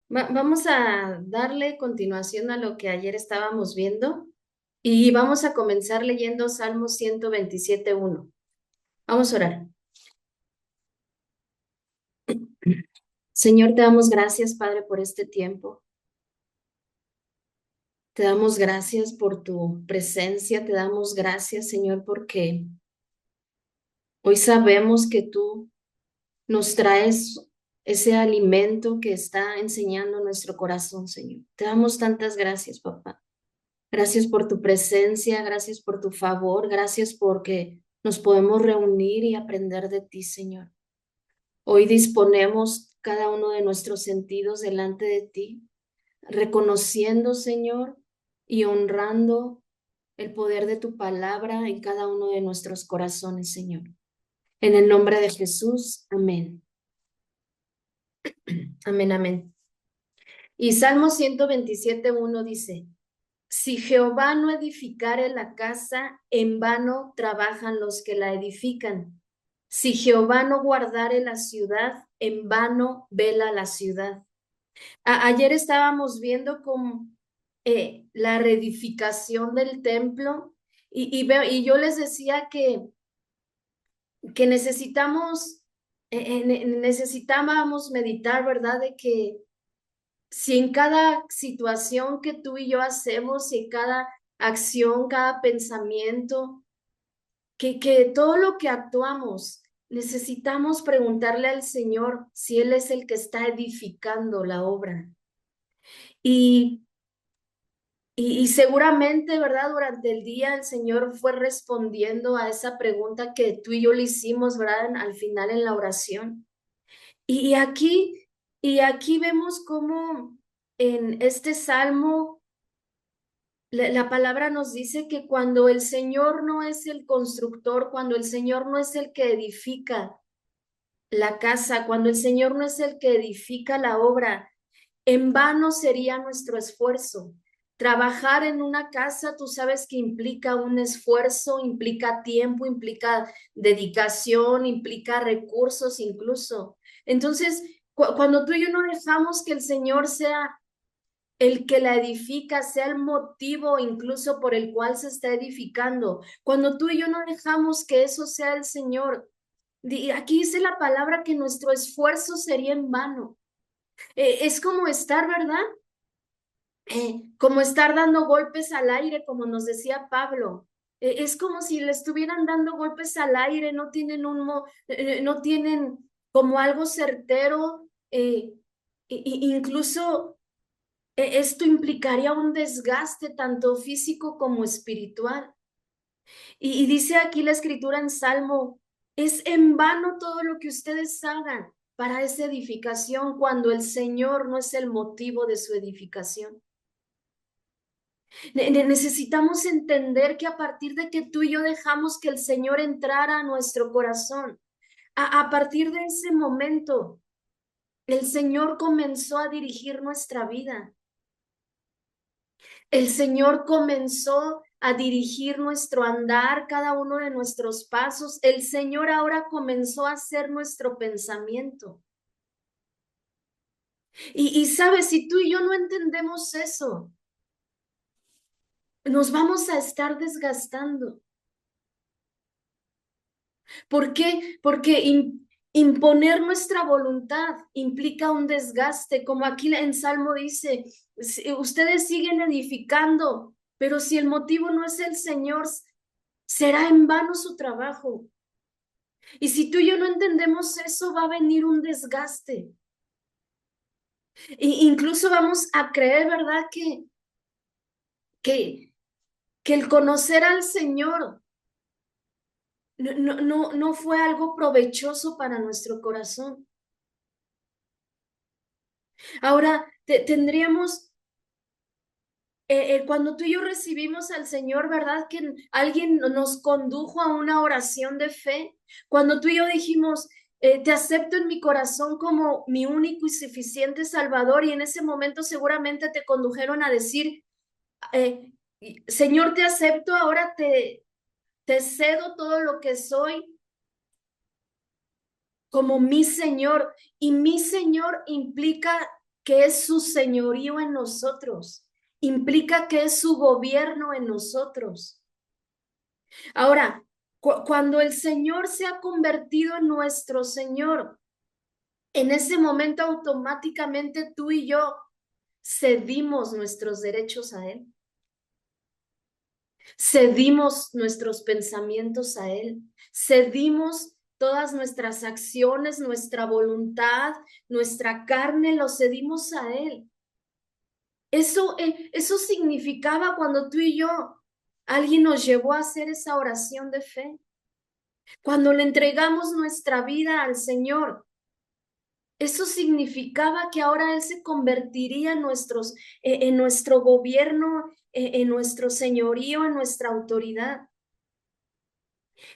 Vamos a darle continuación a lo que ayer estábamos viendo y vamos a comenzar leyendo Salmo 127:1. Vamos a orar. Señor, te damos gracias, Padre, por este tiempo. Te damos gracias por tu presencia. Te damos gracias, Señor, porque hoy sabemos que tú nos traes ese alimento que está enseñando nuestro corazón, Señor. Te damos tantas gracias, papá. Gracias por tu presencia, gracias por tu favor, gracias porque nos podemos reunir y aprender de ti, Señor. Hoy disponemos cada uno de nuestros sentidos delante de ti, reconociendo, Señor, y honrando el poder de tu palabra en cada uno de nuestros corazones, Señor. En el nombre de Jesús, amén. Amén, amén. Y Salmo 127:1 dice: Si Jehová no edificare la casa, en vano trabajan los que la edifican. Si Jehová no guardare la ciudad, en vano vela la ciudad. Ayer estábamos viendo como la reedificación del templo y yo les decía que necesitábamos meditar, ¿verdad? De que si en cada situación que tú y yo hacemos, y en cada acción, cada pensamiento, que todo lo que actuamos, necesitamos preguntarle al Señor si Él es el que está edificando la obra. Y, y seguramente, ¿verdad? Durante el día el Señor fue respondiendo a esa pregunta que tú y yo le hicimos, ¿verdad? Al final en la oración. Y aquí, y aquí vemos cómo en este salmo la palabra nos dice que cuando el Señor no es el constructor, cuando el Señor no es el que edifica la casa, cuando el Señor no es el que edifica la obra, en vano sería nuestro esfuerzo. Trabajar en una casa, tú sabes que implica un esfuerzo, implica tiempo, implica dedicación, implica recursos incluso. Entonces, cuando tú y yo no dejamos que el Señor sea el que la edifica, sea el motivo incluso por el cual se está edificando, cuando tú y yo no dejamos que eso sea el Señor, aquí dice la palabra que nuestro esfuerzo sería en vano. Es como estar, ¿verdad? Como estar dando golpes al aire, como nos decía Pablo. Es como si le estuvieran dando golpes al aire, no tienen no tienen como algo certero. Incluso esto implicaría un desgaste tanto físico como espiritual. Y dice aquí la escritura en Salmo, es en vano todo lo que ustedes hagan para esa edificación cuando el Señor no es el motivo de su edificación. Necesitamos entender que a partir de que tú y yo dejamos que el Señor entrara a nuestro corazón, a partir de ese momento, el Señor comenzó a dirigir nuestra vida. El Señor comenzó a dirigir nuestro andar, cada uno de nuestros pasos. El Señor ahora comenzó a hacer nuestro pensamiento. Y sabes, si tú y yo no entendemos eso, nos vamos a estar desgastando. ¿Por qué? Porque imponer nuestra voluntad implica un desgaste, como aquí en Salmo dice, ustedes siguen edificando, pero si el motivo no es el Señor, será en vano su trabajo. Y si tú y yo no entendemos eso, va a venir un desgaste. Incluso vamos a creer, ¿verdad? Que, que el conocer al Señor no fue algo provechoso para nuestro corazón. Ahora, tendríamos, cuando tú y yo recibimos al Señor, ¿verdad? Que alguien nos condujo a una oración de fe. Cuando tú y yo dijimos, te acepto en mi corazón como mi único y suficiente Salvador, y en ese momento seguramente te condujeron a decir, eh, Señor, te acepto, ahora te cedo todo lo que soy como mi Señor. Y mi Señor implica que es su señorío en nosotros, implica que es su gobierno en nosotros. Ahora, cuando el Señor se ha convertido en nuestro Señor, en ese momento automáticamente tú y yo cedimos nuestros derechos a Él. Cedimos nuestros pensamientos a Él. Cedimos todas nuestras acciones, nuestra voluntad, nuestra carne, lo cedimos a Él. Eso significaba cuando tú y yo, alguien nos llevó a hacer esa oración de fe. Cuando le entregamos nuestra vida al Señor, eso significaba que ahora Él se convertiría en nuestro gobierno, en nuestro señorío, en nuestra autoridad.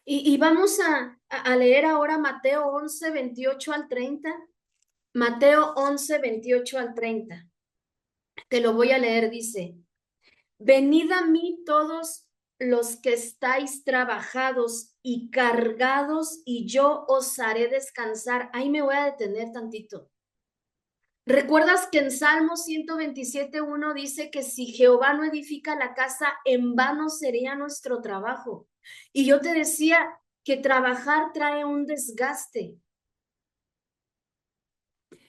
Y vamos a leer ahora Mateo 11, 28 al 30. Mateo 11, 28 al 30. Te lo voy a leer, dice: Venid a mí todos los que estáis trabajados y cargados, y yo os haré descansar. Ahí me voy a detener tantito. ¿Recuerdas que en Salmo 127:1 dice que si Jehová no edifica la casa, en vano sería nuestro trabajo? Y yo te decía que trabajar trae un desgaste.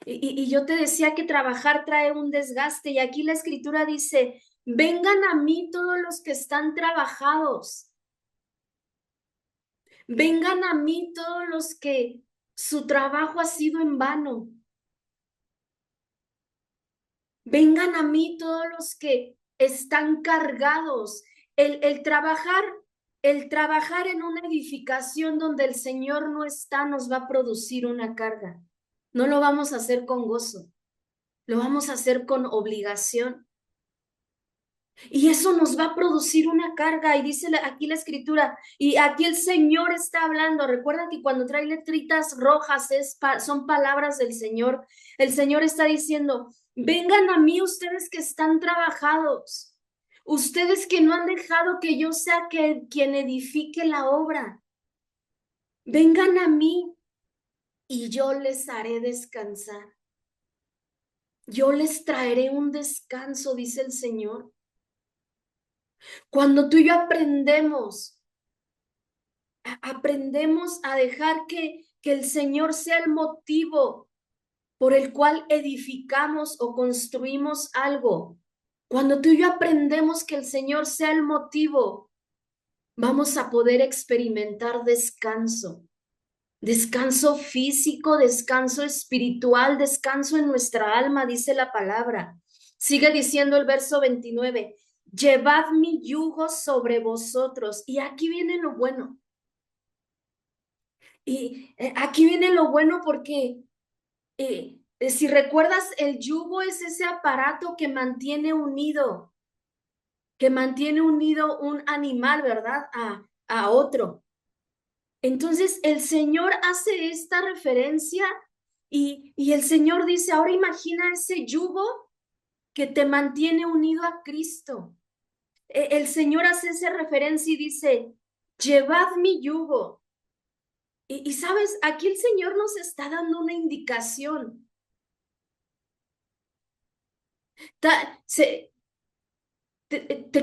Y yo te decía que trabajar trae un desgaste. Y aquí la escritura dice: vengan a mí todos los que están trabajados. Vengan a mí todos los que su trabajo ha sido en vano. Vengan a mí todos los que están cargados. El trabajar, el trabajar en una edificación donde el Señor no está nos va a producir una carga. No lo vamos a hacer con gozo, lo vamos a hacer con obligación. Y eso nos va a producir una carga. Y dice aquí la escritura, y aquí el Señor está hablando. Recuerda que cuando trae letritas rojas son palabras del Señor. El Señor está diciendo: vengan a mí ustedes que están trabajados, ustedes que no han dejado que yo sea quien edifique la obra. Vengan a mí y yo les haré descansar. Yo les traeré un descanso, dice el Señor. Cuando tú y yo aprendemos a dejar que el Señor sea el motivo por el cual edificamos o construimos algo. Cuando tú y yo aprendemos que el Señor sea el motivo, vamos a poder experimentar descanso. Descanso físico, descanso espiritual, descanso en nuestra alma, dice la palabra. Sigue diciendo el verso 29, llevad mi yugo sobre vosotros. Y aquí viene lo bueno. Y aquí viene lo bueno porque si recuerdas, el yugo es ese aparato que mantiene unido un animal, ¿verdad? A otro. Entonces el Señor hace esta referencia y el Señor dice: ahora imagina ese yugo que te mantiene unido a Cristo. El Señor hace esa referencia y dice: llevad mi yugo. Y sabes, aquí el Señor nos está dando una indicación. Te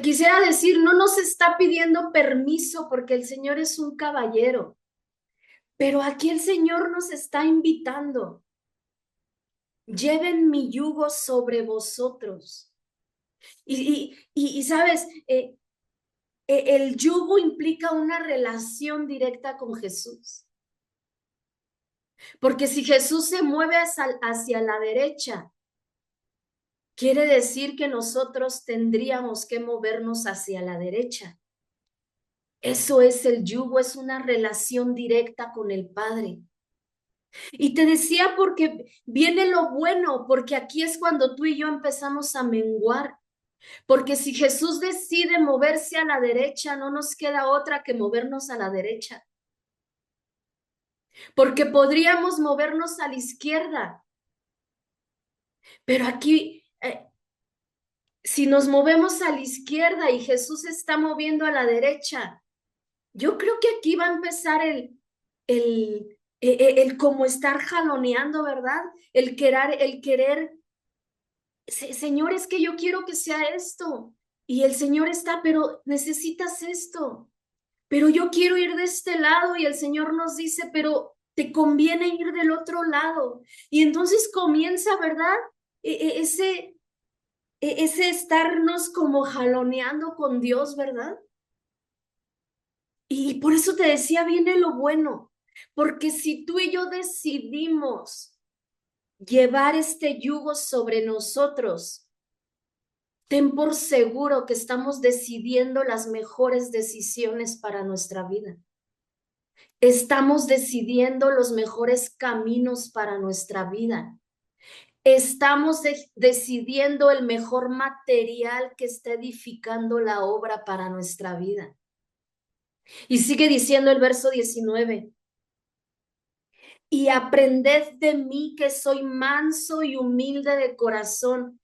quisiera decir, no nos está pidiendo permiso porque el Señor es un caballero, pero aquí el Señor nos está invitando. Lleven mi yugo sobre vosotros. Y sabes, el yugo implica una relación directa con Jesús. Porque si Jesús se mueve hacia la derecha, quiere decir que nosotros tendríamos que movernos hacia la derecha. Eso es el yugo, es una relación directa con el Padre. Y te decía porque viene lo bueno, porque aquí es cuando tú y yo empezamos a menguar. Porque si Jesús decide moverse a la derecha, no nos queda otra que movernos a la derecha. Porque podríamos movernos a la izquierda. Pero aquí, si nos movemos a la izquierda y Jesús se está moviendo a la derecha, yo creo que aquí va a empezar el como estar jaloneando, ¿verdad? El querer Señor, es que yo quiero que sea esto. Y el Señor está, pero necesitas esto. Pero yo quiero ir de este lado y el Señor nos dice, pero te conviene ir del otro lado. Y entonces comienza, ¿verdad? Ese, ese estarnos como jaloneando con Dios, ¿verdad? Y por eso te decía, viene lo bueno, porque si tú y yo decidimos llevar este yugo sobre nosotros, ten por seguro que estamos decidiendo las mejores decisiones para nuestra vida. Estamos decidiendo los mejores caminos para nuestra vida. Estamos decidiendo el mejor material que está edificando la obra para nuestra vida. Y sigue diciendo el verso 19. Y aprended de mí que soy manso y humilde de corazón.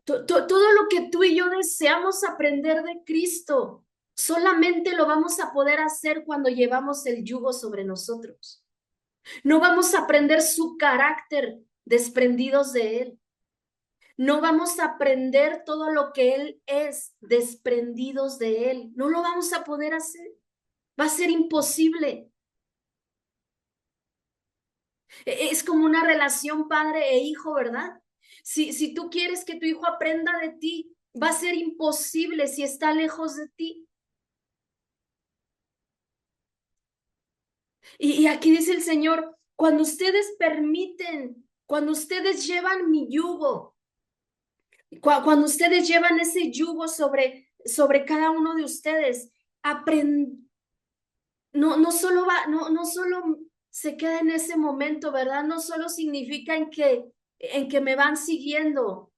Todo lo que tú y yo deseamos aprender de Cristo, solamente lo vamos a poder hacer cuando llevamos el yugo sobre nosotros. No vamos a aprender su carácter desprendidos de Él. No vamos a aprender todo lo que Él es desprendidos de Él. No lo vamos a poder hacer. Va a ser imposible. Es como una relación padre e hijo, ¿verdad? Si tú quieres que tu hijo aprenda de ti, va a ser imposible si está lejos de ti. Y aquí dice el Señor, cuando ustedes permiten, cuando ustedes llevan mi yugo, cuando ustedes llevan ese yugo sobre cada uno de ustedes, no solo no solo se queda en ese momento, ¿verdad? No solo significa en que me van siguiendo,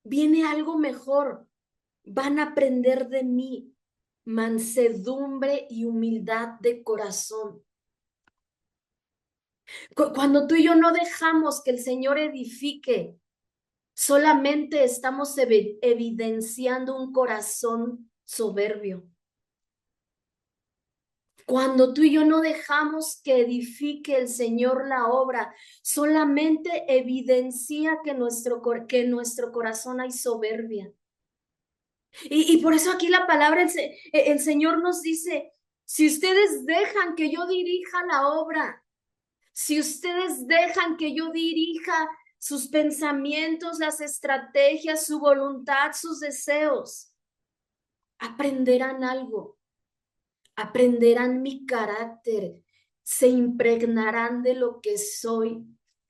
viene algo mejor. Van a aprender de mí mansedumbre y humildad de corazón. Cuando tú y yo no dejamos que el Señor edifique, solamente estamos evidenciando un corazón soberbio. Cuando tú y yo no dejamos que edifique el Señor la obra, solamente evidencia que en nuestro corazón hay soberbia. Y por eso aquí la palabra, el Señor nos dice, si ustedes dejan que yo dirija la obra, si ustedes dejan que yo dirija sus pensamientos, las estrategias, su voluntad, sus deseos, aprenderán algo, aprenderán mi carácter, se impregnarán de lo que soy,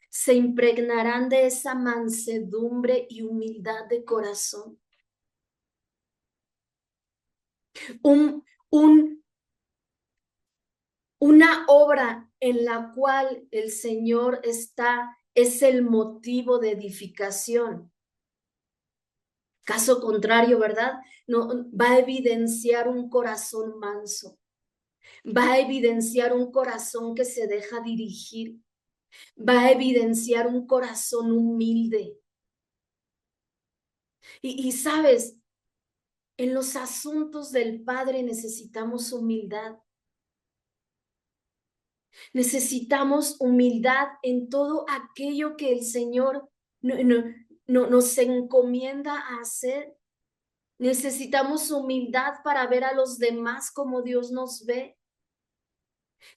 se impregnarán de esa mansedumbre y humildad de corazón. Un, un, una obra en la cual el Señor es el motivo de edificación. Caso contrario, ¿verdad? No, va a evidenciar un corazón manso, va a evidenciar un corazón que se deja dirigir, va a evidenciar un corazón humilde. Y sabes, en los asuntos del Padre necesitamos humildad. Necesitamos humildad en todo aquello que el Señor nos encomienda a hacer. Necesitamos humildad para ver a los demás como Dios nos ve.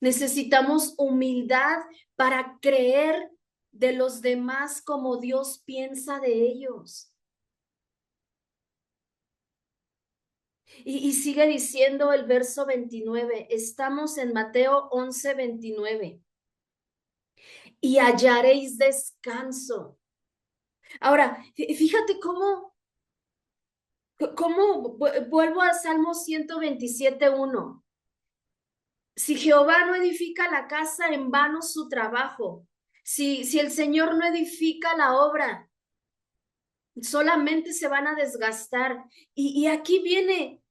Necesitamos humildad para creer de los demás como Dios piensa de ellos. Y sigue diciendo el verso 29. Estamos en Mateo 11:29. Y hallaréis descanso. Ahora, fíjate cómo vuelvo a Salmo 127:1. Si Jehová no edifica la casa, en vano su trabajo. Si el Señor no edifica la obra, solamente se van a desgastar. Y aquí viene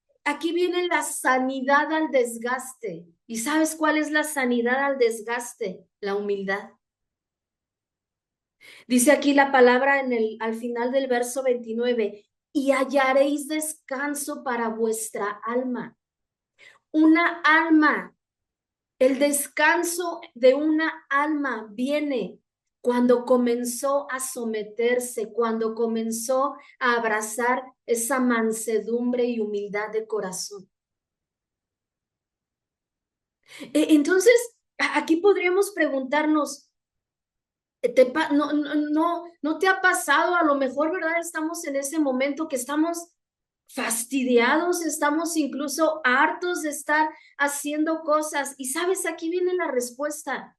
la sanidad al desgaste. ¿Y sabes cuál es la sanidad al desgaste? La humildad. Dice aquí la palabra al final del verso 29, y hallaréis descanso para vuestra alma. Una alma, el descanso de una alma viene cuando comenzó a someterse, cuando comenzó a abrazar esa mansedumbre y humildad de corazón. Entonces, aquí podríamos preguntarnos, no te ha pasado, a lo mejor, ¿verdad? Estamos en ese momento que estamos fastidiados, estamos incluso hartos de estar haciendo cosas. Y sabes, aquí viene la respuesta.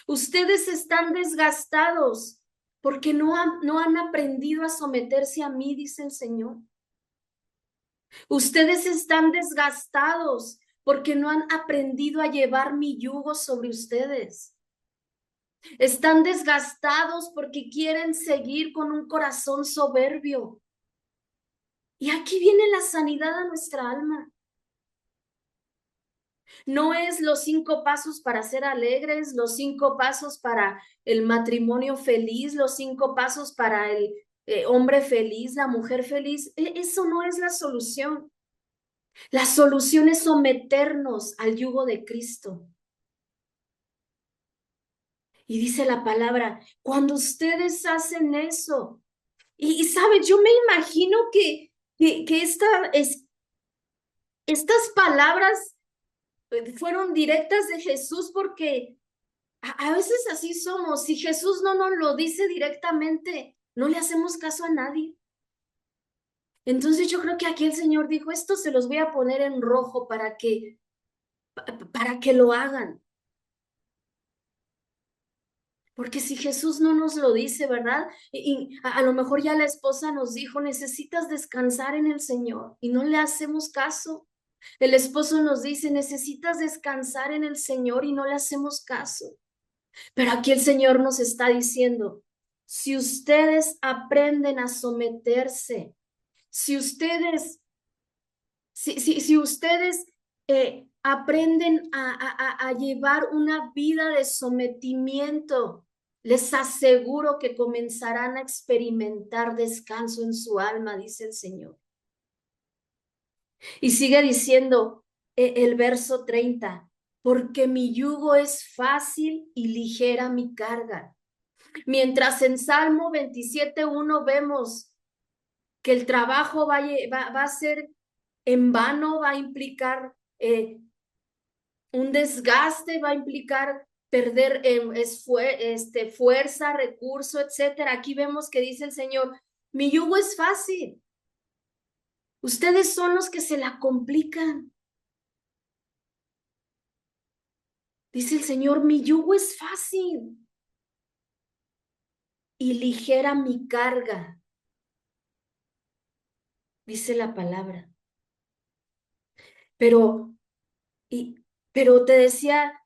Ustedes están desgastados porque no han aprendido a someterse a mí, dice el Señor. Ustedes están desgastados porque no han aprendido a llevar mi yugo sobre ustedes. Están desgastados porque quieren seguir con un corazón soberbio. Y aquí viene la sanidad a nuestra alma. No es los 5 pasos para ser alegres, los 5 pasos para el matrimonio feliz, los 5 pasos para el hombre feliz, la mujer feliz. Eso no es la solución. La solución es someternos al yugo de Cristo. Y dice la palabra, cuando ustedes hacen eso, y sabes, yo me imagino que estas palabras fueron directas de Jesús porque a veces así somos. Si Jesús no nos lo dice directamente, no le hacemos caso a nadie. Entonces yo creo que aquí el Señor dijo, esto se los voy a poner en rojo para que lo hagan. Porque si Jesús no nos lo dice, ¿verdad? Y a lo mejor ya la esposa nos dijo, necesitas descansar en el Señor y no le hacemos caso. El esposo nos dice, necesitas descansar en el Señor y no le hacemos caso. Pero aquí el Señor nos está diciendo, si ustedes aprenden a someterse, si ustedes, si ustedes aprenden a llevar una vida de sometimiento, les aseguro que comenzarán a experimentar descanso en su alma, dice el Señor. Y sigue diciendo el verso 30, porque mi yugo es fácil y ligera mi carga. Mientras en Salmo 27:1 vemos que el trabajo va a ser en vano, va a implicar un desgaste, va a implicar perder fuerza, recurso, etcétera. Aquí vemos que dice el Señor, mi yugo es fácil. Ustedes son los que se la complican. Dice el Señor, mi yugo es fácil y ligera mi carga, dice la palabra. Pero te decía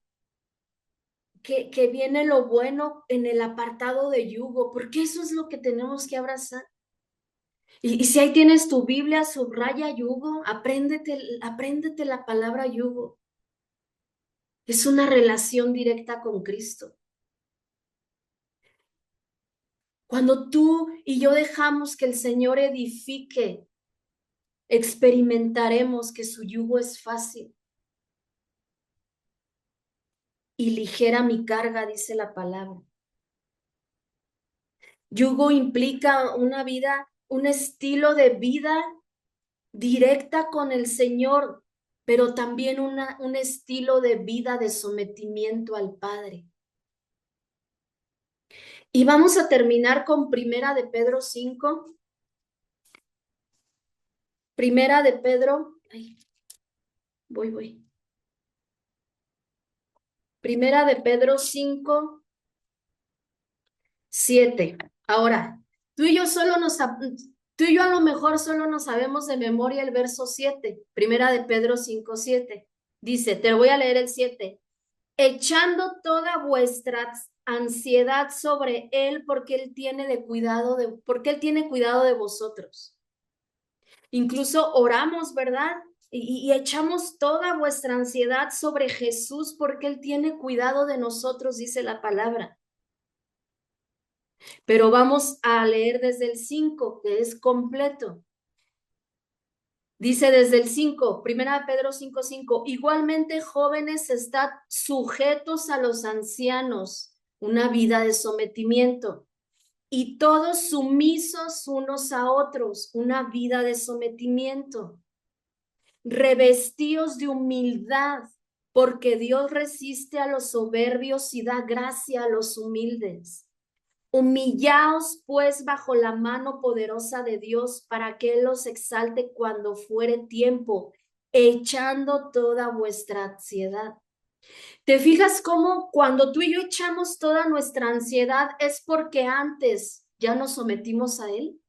que viene lo bueno en el apartado de yugo, porque eso es lo que tenemos que abrazar. Y si ahí tienes tu Biblia, subraya yugo, apréndete la palabra yugo. Es una relación directa con Cristo. Cuando tú y yo dejamos que el Señor edifique, experimentaremos que su yugo es fácil y ligera mi carga, dice la palabra. Yugo implica una vida, un estilo de vida directa con el Señor, pero también un estilo de vida de sometimiento al Padre. Y vamos a terminar con Primera de Pedro 5. Primera de Pedro, voy. Primera de Pedro 5, 7. Ahora, tú y yo a lo mejor solo nos sabemos de memoria el verso 7. Primera de Pedro 5, 7. Dice, te voy a leer el 7. Echando toda vuestra ansiedad sobre él porque él tiene cuidado de vosotros. Incluso oramos, ¿verdad? Y echamos toda vuestra ansiedad sobre Jesús porque él tiene cuidado de nosotros, dice la palabra. Pero vamos a leer desde el 5, que es completo. Dice desde el 5, Primera Pedro 5:5, igualmente jóvenes, estad sujetos a los ancianos una vida de sometimiento. Y todos sumisos unos a otros, una vida de sometimiento. Revestíos de humildad, porque Dios resiste a los soberbios y da gracia a los humildes. Humillaos pues bajo la mano poderosa de Dios para que Él los exalte cuando fuere tiempo, echando toda vuestra ansiedad. ¿Te fijas cómo cuando tú y yo echamos toda nuestra ansiedad es porque antes ya nos sometimos a Él?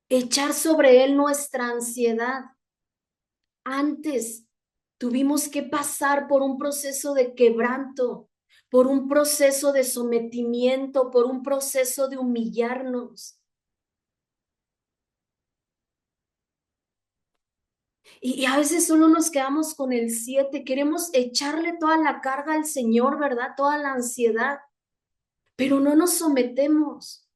Echar sobre Él nuestra ansiedad. Antes tuvimos que pasar por un proceso de quebranto, por un proceso de sometimiento, por un proceso de humillarnos. Y a veces solo nos quedamos con el 7, queremos echarle toda la carga al Señor, ¿verdad? Toda la ansiedad, pero no nos sometemos.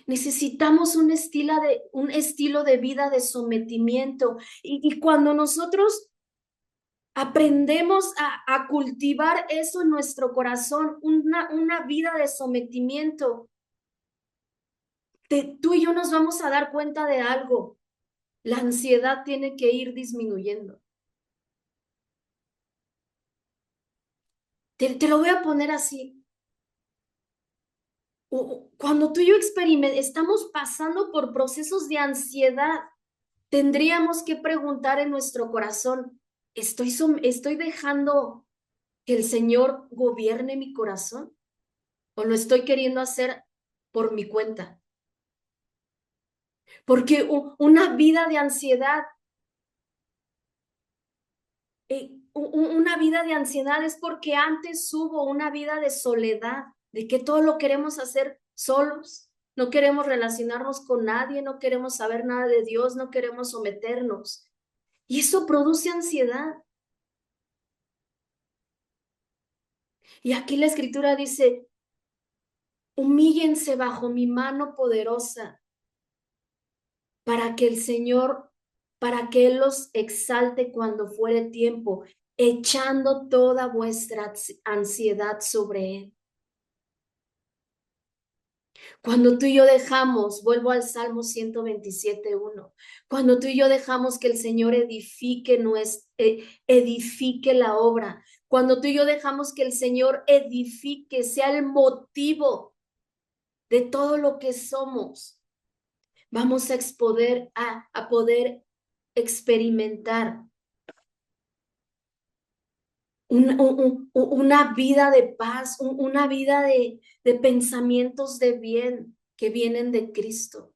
Necesitamos un estilo de vida de sometimiento. Y cuando nosotros aprendemos a cultivar eso en nuestro corazón, una vida de sometimiento, tú y yo nos vamos a dar cuenta de algo. La ansiedad tiene que ir disminuyendo. Te lo voy a poner así. Cuando tú y yo estamos pasando por procesos de ansiedad, tendríamos que preguntar en nuestro corazón, ¿estoy dejando que el Señor gobierne mi corazón? ¿O lo estoy queriendo hacer por mi cuenta? Porque una vida de ansiedad, una vida de ansiedad es porque antes hubo una vida de soledad, de que todo lo queremos hacer solos, no queremos relacionarnos con nadie, no queremos saber nada de Dios, no queremos someternos. Y eso produce ansiedad. Y aquí la escritura dice, humíllense bajo mi mano poderosa para que el Señor, para que Él los exalte cuando fuere tiempo, echando toda vuestra ansiedad sobre Él. Cuando tú y yo dejamos, vuelvo al Salmo 127:1, cuando tú y yo dejamos que el Señor edifique la obra, cuando tú y yo dejamos que el Señor edifique, sea el motivo de todo lo que somos, vamos a poder experimentar una vida de paz, una vida de pensamientos de bien que vienen de Cristo.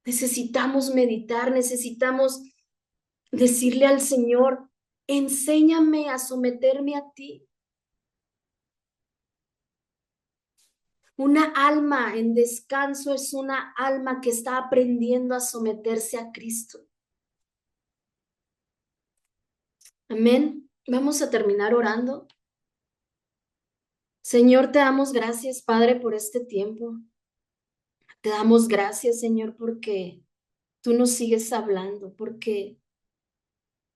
Necesitamos meditar, necesitamos decirle al Señor, enséñame a someterme a ti. Una alma en descanso es una alma que está aprendiendo a someterse a Cristo. Amén. Vamos a terminar orando. Señor, te damos gracias, Padre, por este tiempo. Te damos gracias, Señor, porque tú nos sigues hablando, porque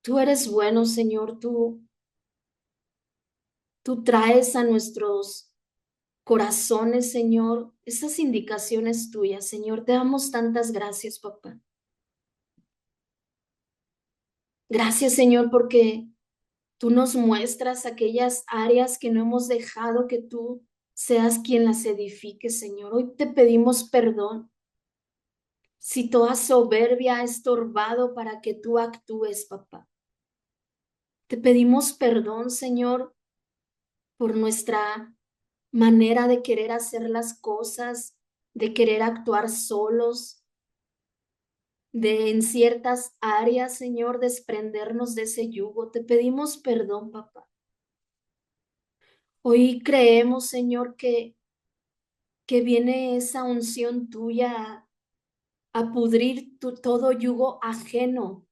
tú eres bueno, Señor. Tú traes a nuestros corazones, Señor, esas indicaciones tuyas, Señor. Te damos tantas gracias, papá. Gracias, Señor, porque tú nos muestras aquellas áreas que no hemos dejado que tú seas quien las edifique, Señor. Hoy te pedimos perdón si toda soberbia ha estorbado para que tú actúes, papá. Te pedimos perdón, Señor, por nuestra manera de querer hacer las cosas, de querer actuar solos, de en ciertas áreas, Señor, desprendernos de ese yugo. Te pedimos perdón, papá. Hoy creemos, Señor, que viene esa unción tuya a pudrir todo yugo ajeno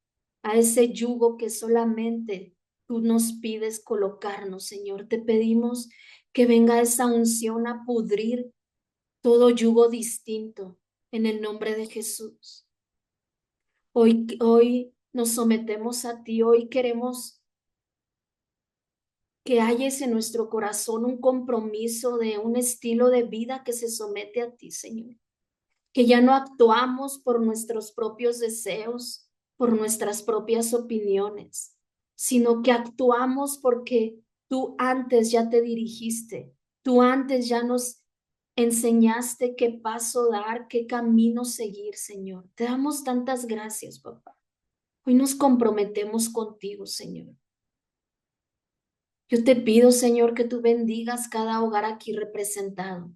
a ese yugo que solamente tú nos pides colocarnos, Señor. Te pedimos que venga esa unción a pudrir todo yugo distinto en el nombre de Jesús. Hoy nos sometemos a ti, hoy queremos que hayas en nuestro corazón un compromiso de un estilo de vida que se somete a ti, Señor. Que ya no actuamos por nuestros propios deseos, por nuestras propias opiniones, sino que actuamos porque tú antes ya te dirigiste, tú antes ya nos enseñaste qué paso dar, qué camino seguir, Señor. Te damos tantas gracias, papá. Hoy nos comprometemos contigo, Señor. Yo te pido, Señor, que tú bendigas cada hogar aquí representado.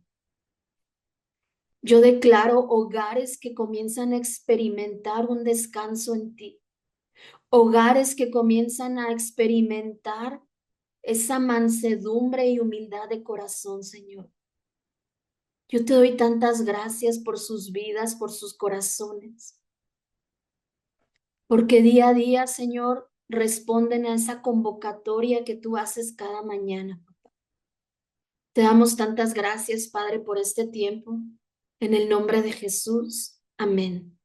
Yo declaro hogares que comienzan a experimentar un descanso en ti, hogares que comienzan a experimentar esa mansedumbre y humildad de corazón, Señor. Yo te doy tantas gracias por sus vidas, por sus corazones, porque día a día, Señor, responden a esa convocatoria que tú haces cada mañana. Te damos tantas gracias, Padre, por este tiempo. En el nombre de Jesús. Amén.